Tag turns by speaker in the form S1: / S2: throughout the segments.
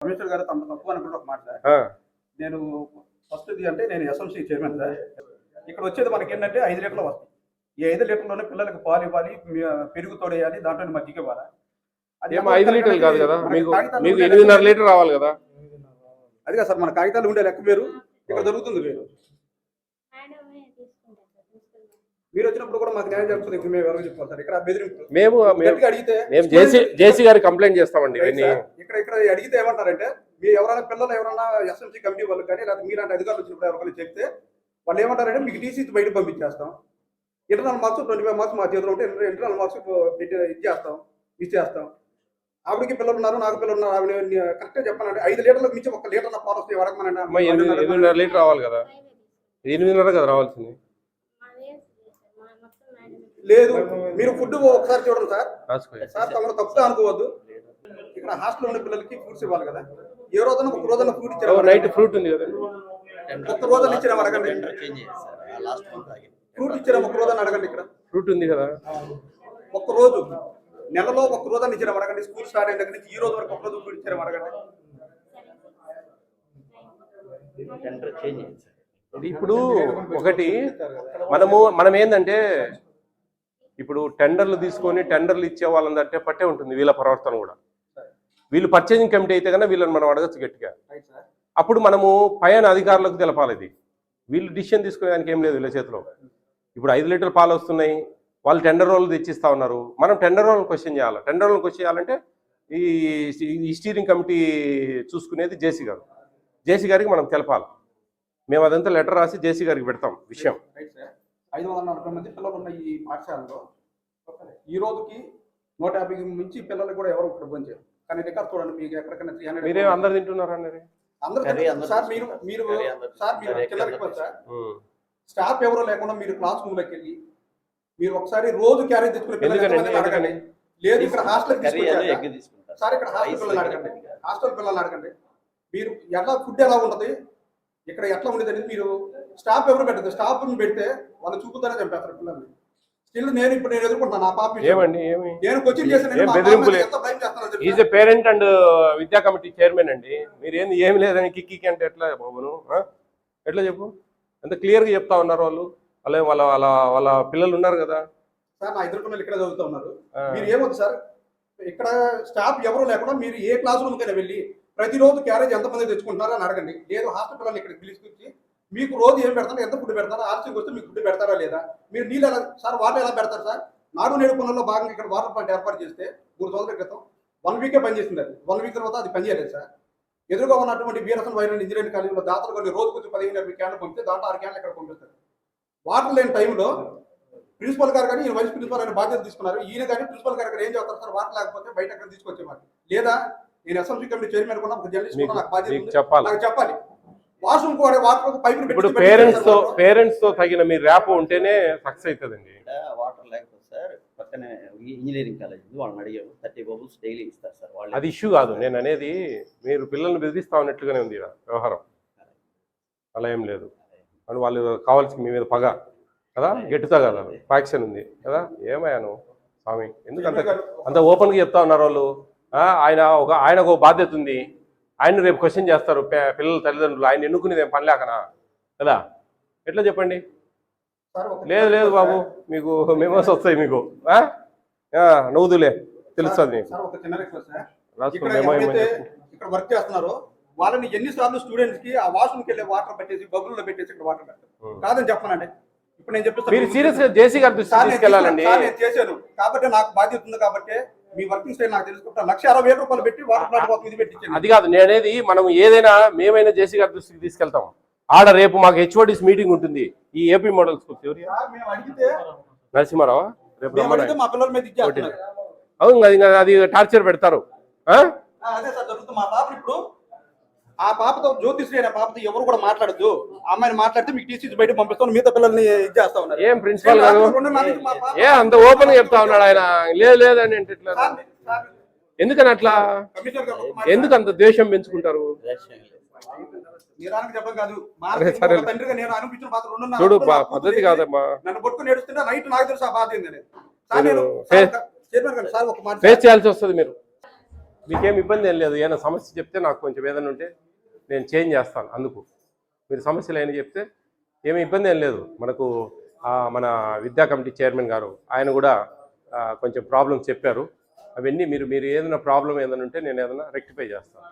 S1: Commissioner గారు తమ తప్పు అనుకుంటే ఒక మాట సార్. నేను ఫస్ట్ అంటే నేను ఎస్ఎంసీ చైర్మన్ సార్. ఇక్కడ వచ్చేది మనకి ఏంటంటే 5 లీటర్లు వస్తాయి. ఈ 5 లీటర్లోనే పిల్లలకి పాలు ఇవ్వాలి, పెరుగు తోడేయాలి, దాంట్లో మజ్జిగ ఇవ్వాలి. అది
S2: 5 లీటర్లు కాదు కదా, మీకు 8.5 లీటర్ రావాలి కదా.
S1: అది కాదు సార్, మన కాగితాలు ఉండే లెక్క వేరు, ఇక్కడ దొరుకుతుంది వేరు. మీరు వచ్చినప్పుడు కూడా మాకు న్యాయం జరుగుతుంది. మేము ఎవరికి చెప్పుకోవాలి సార్, ఇక్కడ బెదిరింపు
S2: మేము
S1: అడిగితే
S2: జేసీ గారి కంప్లైంట్ చేస్తామండి.
S1: ఇక్కడ అడిగితే ఏమంటారంటే, మీరు ఎవరైనా పిల్లలు ఎవరైనా ఎస్ఎంసీ కమిటీ వాళ్ళకి కానీ లేదా మీలాంటి అధికారులు వచ్చినప్పుడు ఎవరికైనా చెప్తే వాళ్ళు ఏమంటారంటే మీకు టీసీ బయట పంపించేస్తాం, ఇంటర్నల్ మార్క్స్ 25 మార్క్స్ మా చేతిలో ఉంటే ఇంటర్నల్ మార్క్స్ ఇచ్చేస్తాం. ఆవిడకి పిల్లలు ఉన్నారు, నాకు పిల్లలు ఉన్నారు, ఆవిడ కరెక్ట్గా చెప్పాలంటే 5 లీటర్లకు మించి 1 లీటర్ పాలు వస్తాయి వరకమనండి.
S2: 8.5 లీటర్ రావాలి కదా, 8.5 కదా రావాల్సింది.
S1: లేదు, మీరు ఫుడ్ ఒకసారి చూడండి సార్. సార్ తమరు తప్పుగా అనుకోవద్దు. ఇక్కడ హాస్టల్ ఉండే పిల్లలకి ఫ్రూట్స్ ఇవ్వాలి కదా. ఏ రోజున ఒక రోజున ఫ్రూట్ ఇచ్చారు,
S2: నైట్ ఫ్రూట్ ఉంది కదా,
S1: ఒక్క రోజున ఇచ్చిన అడగండి. ఫ్రూట్ ఇచ్చిన ఒక రోజున అడగండి. ఇక్కడ ఫ్రూట్ ఉంది కదా, ఒక్క రోజు నెలలో ఒక రోజున ఇచ్చిన అడగండి. స్కూల్ స్టార్ట్ అయిన దగ్గర నుంచి ఈ రోజు వరకు ఒక రోజు ఫ్రూట్ ఇచ్చిన అడగండి.
S2: ఇప్పుడు ఒకటి మనం ఏంటంటే, ఇప్పుడు టెండర్లు తీసుకొని టెండర్లు ఇచ్చే వాళ్ళంటే పట్టే ఉంటుంది వీళ్ళ ప్రవర్తన కూడా. వీళ్ళు పర్చేజింగ్ కమిటీ అయితే కన్నా వీళ్ళని మనం అడగచ్చు గట్టిగా. అప్పుడు మనము పైన అధికారులకు తెలపాలి. ఇది వీళ్ళు డిసిషన్ తీసుకునేదానికి ఏం లేదు వీళ్ళ చేతిలో. ఇప్పుడు 5 లీటర్ల పాలు వస్తున్నాయి, వాళ్ళు టెండర్ రోల్ తెచ్చిస్తా ఉన్నారు. మనం టెండర్ రోల్ క్వశ్చన్ చేయాలి. టెండర్ రోల్ క్వశ్చన్ చేయాలంటే ఈ స్టీరింగ్ కమిటీ చూసుకునేది జేసీ గారు. జేసీ గారికి మనం తెలపాలి. మేము అదంతా లెటర్ రాసి జేసీ గారికి పెడతాం విషయం.
S1: 540 మంది పిల్లలు ఉన్న ఈ పాఠశాలలో ఈ రోజుకి 150 మించి పిల్లలు కూడా ఎవరు ఇక్కడ భోజనం చేయరు. కానీ రికార్డ్ చూడండి, మీకు ఎక్కడికైనా 300
S2: మీరే అందరు తింటున్నారు అన్నారు
S1: సార్. మీరు చిన్న రిక్వెస్ట్ సార్, స్టాఫ్ ఎవరో లేకుండా మీరు క్లాస్ రూమ్లోకి వెళ్ళి మీరు ఒకసారి రోజు క్యారేజ్ తెచ్చుకునే పిల్లలు అడగండి. లేదు ఇక్కడ హాస్టల్ సార్, ఇక్కడ హాస్టల్ పిల్లలు అడగండి. హాస్టల్ పిల్లలు అడగండి. మీరు ఎట్లా ఫుడ్ ఎలా ఉంటుంది, ఇక్కడ ఎట్లా ఉండేది అనేది మీరు స్టాఫ్ ఎవరు పెట్టదు. స్టాఫ్ పెడితే వాళ్ళు చూపుతానే చంపేస్తారు పిల్లల్ని. స్టిల్ నేను ఎదుర్కొంటాను. ఆ పాప నేను కోచింగ్ చేశాను.
S2: పేరెంట్ అండ్ విద్యా కమిటీ చైర్మన్ అండి. మీరు ఏమి లేదని కిక్కి అంటే ఎట్లా బాబును, ఎట్లా చెప్పు? ఎంత క్లియర్గా చెప్తా ఉన్నారు వాళ్ళు. వాళ్ళ పిల్లలు ఉన్నారు కదా
S1: సార్. నా ఇద్దరు పిల్లలు ఇక్కడ చదువుతూ ఉన్నారు. మీరు ఏమవుతుంది సార్, ఇక్కడ స్టాఫ్ ఎవరు లేకుండా మీరు ఏ క్లాస్ రూమ్కైనా వెళ్ళి ప్రతిరోజు క్యారేజ్ ఎంతమంది తెచ్చుకుంటున్నారో అని అడగండి. లేదు హాస్టల్ పిల్లల్ని ఇక్కడ పిలిచి మీకు రోజు ఏం పెడతారో, ఎంత ఫుడ్ పెడతారో, ఆలస్యంకి వస్తే మీకు ఫుడ్ పెడతారా లేదా, మీరు నీళ్ళు ఎలా సార్, వాటర్ ఎలా పెడతారు సార్? నాడు నేడు పనుల్లో భాగంగా ఇక్కడ వాటర్ ప్లాంట్ ఏర్పాటు చేస్తే 3 సంవత్సరాల క్రితం 1 వీకే పనిచేసింది. అది 1 వీక్ తర్వాత అది పనిచేయలేదు సార్. ఎదురుగా ఉన్నటువంటి వీరసన్ వైరల్ ఇంజనీరింగ్ కాలేజీలో దాతలు కొన్ని రోజు కొంచెం 15 క్యాన్లు పంపితే దాంట్లో 6 క్యాన్లు ఇక్కడ పంపిస్తారు. వాటర్ లేని టైంలో ప్రిన్సిపల్ గారు కానీ ఈయన వైస్ ప్రిన్సిపల్ అయిన బాధ్యత తీసుకున్నారు. ఈయన కానీ ప్రిన్సిపల్ గారు ఏం చెప్తారు సార్, వాటర్ లేకపోతే బయట ఎక్కడ తీసుకొచ్చేవారు. లేదా నేను ఎస్ఎంసీ కమిటీ చైర్మన్ కూడా ఒక జర్నలిస్ట్ కూడా నాకు బాధ్యత నాకు చెప్పాలి. వాష్రూమ్ కూడా వాటర్ పైపులు
S2: ఇప్పుడు పేరెంట్స్ తో తగిన మీ ర్యాప్ ఉంటేనే సక్సెస్ అవుతుందండి.
S3: వాటర్ లేకపోతే సార్ పక్కనే ఇంజనీరింగ్ కాలేజ్ వాళ్ళని అడిగాము, 30 బబుల్స్ డైలీ ఇస్తారు సార్. వాళ్ళు
S2: అది ఇష్యూ కాదు. నేను అనేది మీరు పిల్లల్ని బెదిరిస్తా ఉన్నట్లుగానే ఉంది వ్యవహారం. అలా ఏం లేదు. అని వాళ్ళు కావాల్సి మీ మీద పగ కదా, గెట్టుతా కదా, ఫ్యాక్షన్ ఉంది కదా. ఏమయ్యాను స్వామి, ఎందుకు అంత ఓపెన్గా చెప్తా ఉన్నారు వాళ్ళు. ఆయనకు ఒక బాధ్యత ఉంది. ఆయన రేపు క్వశ్చన్ చేస్తారు పిల్లల తల్లిదండ్రులు. ఆయన ఎన్నుకునేది ఏం పని లేకనా కదా. ఎట్లా చెప్పండి? లేదు బాబు, మీకు మెమోస్ వస్తాయి మీకు. నవ్వుదులే తెలుస్తుంది.
S1: ఇక్కడ వర్క్ చేస్తున్నారు వాళ్ళని ఎన్నిసార్లు స్టూడెంట్స్ కి ఆ వాష్రూమ్కి వెళ్ళే వాటర్ పెట్టేసి బబుల్లో పెట్టేసి ఇక్కడ వాటర్ పెట్టారు కాదని చెప్పనండి. ఇప్పుడు నేను చెప్పేస్తాను,
S2: సీరియస్ గా జేసీ గారి దృష్టికి తీసుకెళ్ళాలండి.
S1: నేను చేశాను కాబట్టి నాకు బాధ్యత ఉంది కాబట్టి మీ వర్కింగ్ స్టైల్ నాకు తెలుసుకుంటా. 1,60,000 రూపాయలు పెట్టి వాటర్ ప్లాంట్ కోసం ఇది పెట్టించాను.
S2: అది కాదు నేనేది, మనం ఏదైనా మేమైనా జేసీ గారి దృష్టికి తీసుకెళ్తాం. ఆడ రేపు మాకు హెచ్ఓడిస్ మీటింగ్ ఉంటుంది ఈ ఏపీ మోడల్ స్కూల్. నరసింహారావా రేపు
S1: మా పిల్లల మీద ఇచ్చేస్తున్నారు.
S2: అవును, అది టార్చర్ పెడతారు.
S1: అదే సార్ జరుగుతుంది. మా పాప ఇప్పుడు ఆ పాపతో జ్యోతిశ్రీ అనే పాపతో ఎవరు కూడా మాట్లాడద్దు. అమ్మాయిని మాట్లాడితే మీకు టీసీ బయట పంపిస్తాను, మిగతా పిల్లల్ని ఇది చేస్తా ఉన్నారు.
S2: ఏం ప్రిన్సిపల్ గారు అంత ఓపెన్ గా చెప్తా ఉన్నాడు ఆయన. లేదని అంటే ఎందుకని అట్లా, ఎందుకు అంత ద్వేషం పెంచుకుంటారు? చూడు పద్ధతి కాదమ్మా.
S1: నన్ను పట్టుకుని ఏడుస్తుంటే నైట్ నాకు తెలుసు ఆ బాధ ఏందని
S2: ఫేస్ చేయాల్సి వస్తుంది. మీరు మీకేం ఇబ్బంది ఏం లేదు. ఏమైనా సమస్య చెప్తే నాకు కొంచెం ఏదైనా ఉంటే నేను చేంజ్ చేస్తాను. అందుకు మీరు సమస్యలు ఏమైనా చెప్తే ఏమి ఇబ్బంది ఏం లేదు. మనకు మన విద్యా కమిటీ చైర్మన్ గారు ఆయన కూడా కొంచెం ప్రాబ్లమ్స్ చెప్పారు. అవన్నీ మీరు ఏదైనా ప్రాబ్లం ఏదైనా ఉంటే నేను ఏదైనా రెక్టిఫై చేస్తాను.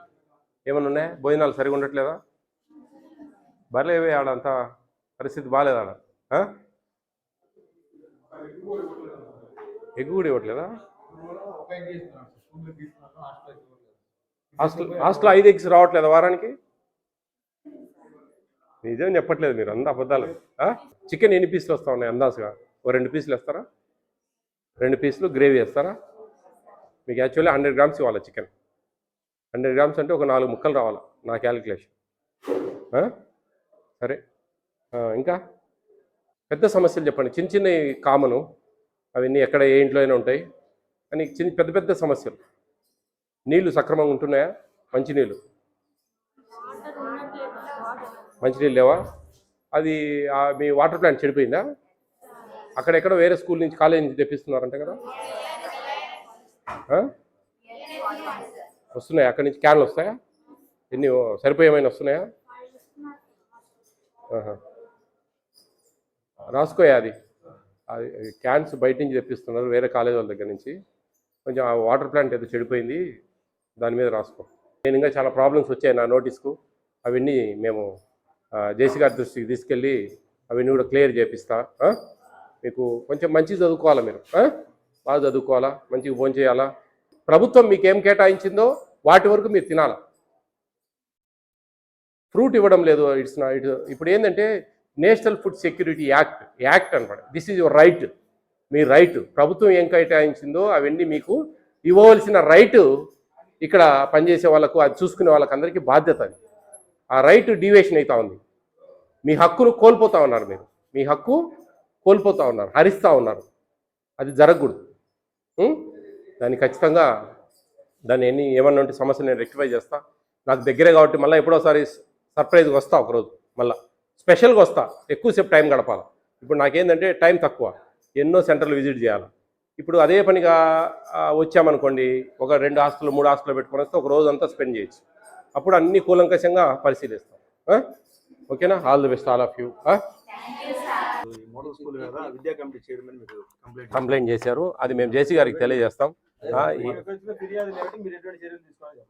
S2: ఏమైనా ఉన్నాయా? భోజనాలు సరిగా ఉండట్లేదా? బర్లేవే ఆడంతా పరిస్థితి బాగాలేదు ఆడ. ఎగ్గు కూడా ఇవ్వట్లేదా? హాస్టల్ 5 ఎగ్స్ రావట్లేదా వారానికి? నిజం చెప్పట్లేదు మీరు, అంత అబద్ధాలు. చికెన్ ఎన్ని పీసులు వస్తూ ఉన్నాయి అందాజుగా? ఓ 2 పీసులు వేస్తారా? 2 పీసులు గ్రేవీ వేస్తారా? మీకు యాక్చువల్లీ 100 గ్రామ్స్ ఇవ్వాలి చికెన్. 100 గ్రామ్స్ అంటే ఒక 4 ముక్కలు రావాలి నా క్యాలిక్యులేషన్. సరే, ఇంకా పెద్ద సమస్యలు చెప్పండి. చిన్న చిన్నవి కామను, అవన్నీ ఎక్కడ ఏ ఇంట్లో అయినా ఉంటాయి. కానీ పెద్ద పెద్ద సమస్యలు. నీళ్లు సక్రమంగా ఉంటున్నాయా? మంచినీళ్ళు లేవా? అది మీ వాటర్ ప్లాంట్ చెడిపోయిందా? అక్కడెక్కడో వేరే స్కూల్ నుంచి కాలేజ్ నుంచి తెప్పిస్తున్నారంట కదా? వస్తున్నాయా? అక్కడి నుంచి క్యాన్లు వస్తాయా? ఎన్ని సరిపోయేమైనా వస్తున్నాయా? రాసుకోయా అది క్యాన్స్ బయట నుంచి తెప్పిస్తున్నారు వేరే కాలేజ్ వాళ్ళ దగ్గర నుంచి. కొంచెం ఆ వాటర్ ప్లాంట్ ఏదో చెడిపోయింది, దాని మీద రాసుకో. నేను ఇంకా చాలా ప్రాబ్లమ్స్ వచ్చాయి నా నోటీస్కు. అవన్నీ మేము జేసీ గారి దృష్టికి తీసుకెళ్ళి అవన్నీ కూడా క్లియర్ చేపిస్తా. మీకు కొంచెం మంచిగా చదువుకోవాలా, మీరు బాగా చదువుకోవాలా, మంచిగా భోజనం చేయాలా. ప్రభుత్వం మీకు ఏం కేటాయించిందో వాటి వరకు మీరు తినాలా. ఫ్రూట్ ఇవ్వడం లేదు. ఇప్పుడు ఏంటంటే నేషనల్ ఫుడ్ సెక్యూరిటీ యాక్ట్ అనమాట. This is your right. Me right. ప్రభుత్వం ఏం కేటాయించిందో అవన్నీ మీకు ఇవ్వవలసిన రైట్. ఇక్కడ పనిచేసే వాళ్ళకు, అది చూసుకునే వాళ్ళకి అందరికీ బాధ్యత. అది ఆ రైట్ డివేషన్ అవుతా ఉంది. మీ హక్కును కోల్పోతా ఉన్నారు. మీరు మీ హక్కు కోల్పోతా ఉన్నారు, హరిస్తూ ఉన్నారు. అది జరగకూడదు. దాన్ని ఖచ్చితంగా ఏమన్నా ఉంటే సమస్య నేను రెక్టిఫై చేస్తా. నాకు దగ్గరే కాబట్టి మళ్ళీ ఎప్పుడోసారి సర్ప్రైజ్గా వస్తా. ఒకరోజు మళ్ళీ స్పెషల్గా వస్తా. ఎక్కువసేపు టైం గడపాలి. ఇప్పుడు నాకేంటంటే టైం తక్కువ, ఎన్నో సెంటర్లు విజిట్ చేయాలి. ఇప్పుడు అదే పనిగా వచ్చామనుకోండి, ఒక 2 హాస్టల్ 3 హాస్టల్ పెట్టుకొని వస్తే ఒక రోజు అంతా స్పెండ్ చేయొచ్చు. అప్పుడు అన్ని కూలంకషంగా పరిశీలిస్తాం. ఓకేనా? All the best all of you. Complaint చేశారు, అది మేము జేసీ గారికి తెలియజేస్తాం.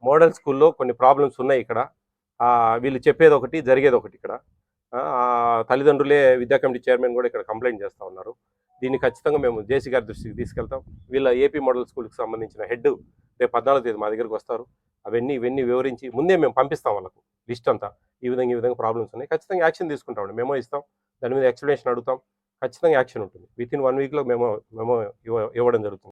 S2: మోడల్ స్కూల్లో కొన్ని ప్రాబ్లమ్స్ ఉన్నాయి. ఇక్కడ వీళ్ళు చెప్పేది ఒకటి, జరిగేది ఒకటి. ఇక్కడ తల్లిదండ్రులే విద్యా కమిటీ చైర్మన్ కూడా ఇక్కడ కంప్లైంట్ చేస్తూ ఉన్నారు. దీన్ని ఖచ్చితంగా మేము జేసీ గారి దృష్టికి తీసుకెళ్తాం. వీళ్ళ ఏపీ మోడల్ స్కూల్కి సంబంధించిన హెడ్ రేపు 14వ తేదీ మా దగ్గరికి వస్తారు. ఇవన్నీ వివరించి ముందే మేము పంపిస్తాం వాళ్ళకు లిస్ట్ అంతా. ఈ విధంగా ప్రాబ్లమ్స్ ఉన్నాయి, ఖచ్చితంగా యాక్షన్ తీసుకుంటామండి. మెమో ఇస్తాం, దాని మీద ఎక్స్ప్లెనేషన్ అడుగుతాం. ఖచ్చితంగా యాక్షన్ ఉంటుంది. వితిన్ 1 వీక్లో మెమో ఇవ్వడం జరుగుతుంది.